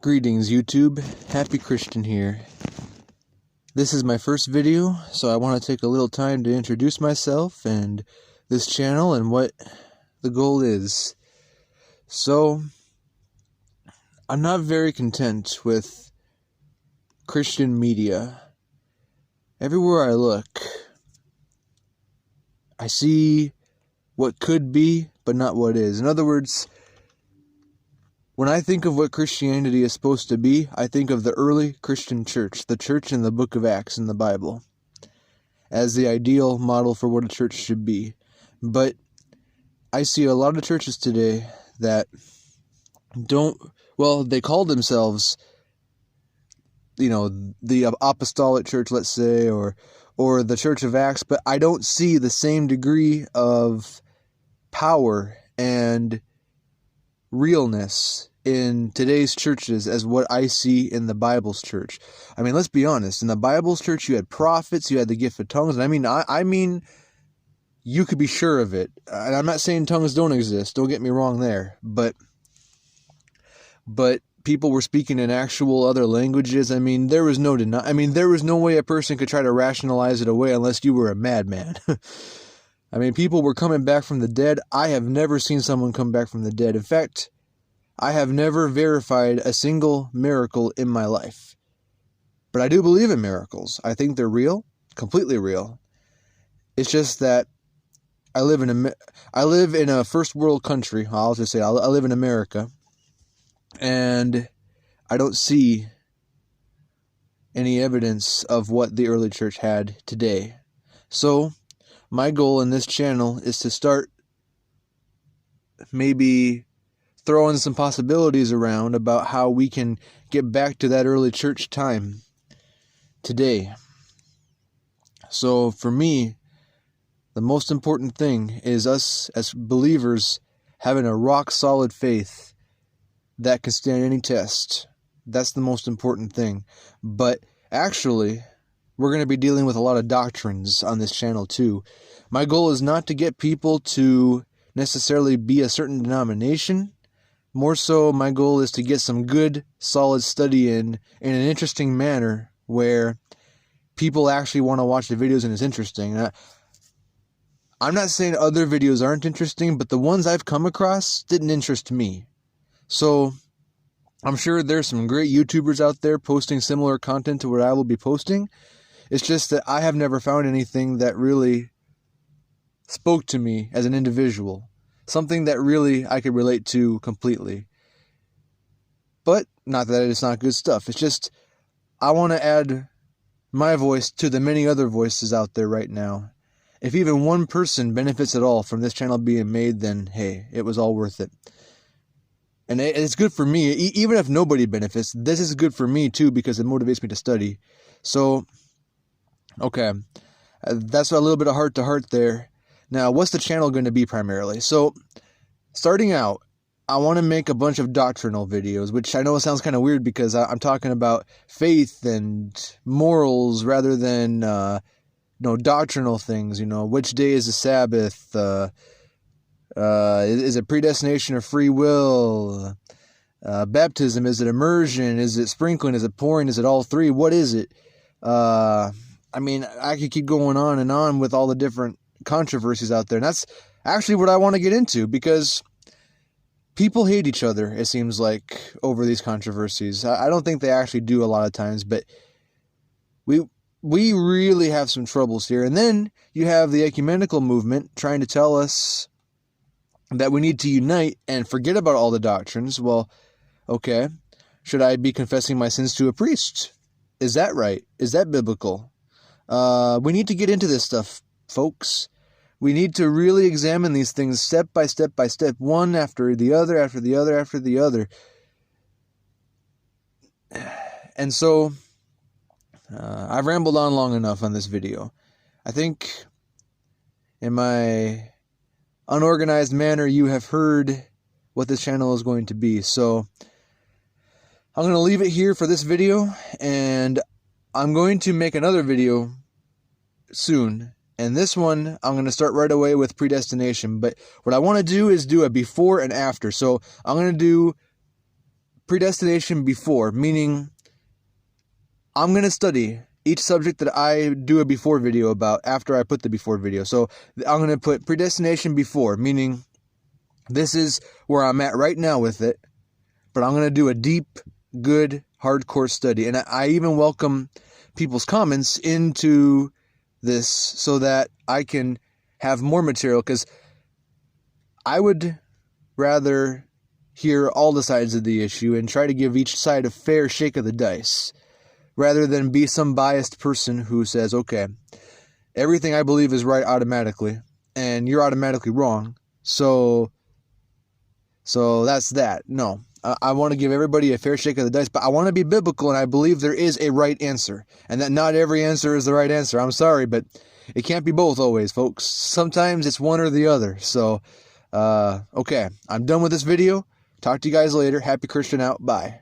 Greetings YouTube, Happy Christian here. This is my first video, so I want to take a little time to introduce myself and this channel and what the goal is. So, I'm not very content with Christian media. Everywhere I look, I see what could be, but not what is. In other words, when I think of what Christianity is supposed to be, I think of the early Christian church, the church in the book of Acts in the Bible, as the ideal model for what a church should be. But I see a lot of churches today that they call themselves, the apostolic church, let's say, or the church of Acts, but I don't see the same degree of power and realness in today's churches as what I see in the Bible's church. I mean, let's be honest. In the Bible's church, you had prophets, you had the gift of tongues, and I mean, you could be sure of it. And I'm not saying tongues don't exist. Don't get me wrong there. But people were speaking in actual other languages. I mean, there was no way a person could try to rationalize it away unless you were a madman. I mean, people were coming back from the dead. I have never seen someone come back from the dead. In fact, I have never verified a single miracle in my life. But I do believe in miracles. I think they're real, completely real. It's just that I live in a first world country. I'll just say I live in America. And I don't see any evidence of what the early church had today. So, my goal in this channel is to start maybe throwing some possibilities around about how we can get back to that early church time today. So for me, the most important thing is us as believers having a rock solid faith that can stand any test. That's the most important thing. But actually, we're going to be dealing with a lot of doctrines on this channel too. My goal is not to get people to necessarily be a certain denomination. More so, my goal is to get some good, solid study in an interesting manner where people actually want to watch the videos and it's interesting. I'm not saying other videos aren't interesting, but the ones I've come across didn't interest me. So, I'm sure there's some great YouTubers out there posting similar content to what I will be posting. It's just that I have never found anything that really spoke to me as an individual. Something that really I could relate to completely. But, not that it's not good stuff. It's just, I want to add my voice to the many other voices out there right now. If even one person benefits at all from this channel being made, then hey, it was all worth it. And it's good for me. Even if nobody benefits, this is good for me too because it motivates me to study. So, okay. That's a little bit of heart-to-heart there. Now, what's the channel going to be primarily? So, starting out, I want to make a bunch of doctrinal videos, which I know sounds kind of weird because I'm talking about faith and morals rather than, doctrinal things. Which day is the Sabbath? Is it predestination or free will? Baptism, is it immersion? Is it sprinkling? Is it pouring? Is it all three? What is it? I could keep going on and on with all the different controversies out there. And that's actually what I want to get into because people hate each other, it seems like, over these controversies. I don't think they actually do a lot of times, but we really have some troubles here. And then you have the ecumenical movement trying to tell us that we need to unite and forget about all the doctrines. Well, okay, should I be confessing my sins to a priest? Is that right? Is that biblical? We need to get into this stuff, folks. We need to really examine these things step by step by step, one after the other, after the other, after the other. And so, I've rambled on long enough on this video. I think in my unorganized manner, you have heard what this channel is going to be. So, I'm going to leave it here for this video, and I'm going to make another video soon. And this one, I'm going to start right away with predestination. But what I want to do is do a before and after. So I'm going to do predestination before, meaning I'm going to study each subject that I do a before video about after I put the before video. So I'm going to put predestination before, meaning this is where I'm at right now with it, but I'm going to do a deep, good, hardcore study. And I even welcome people's comments into this so that I can have more material, because I would rather hear all the sides of the issue and try to give each side a fair shake of the dice, rather than be some biased person who says, okay, everything I believe is right automatically, and you're automatically wrong, so that's that. No, I want to give everybody a fair shake of the dice, but I want to be biblical, and I believe there is a right answer, and that not every answer is the right answer. I'm sorry, but it can't be both always, folks. Sometimes it's one or the other. So, okay, I'm done with this video. Talk to you guys later. Happy Christian out. Bye.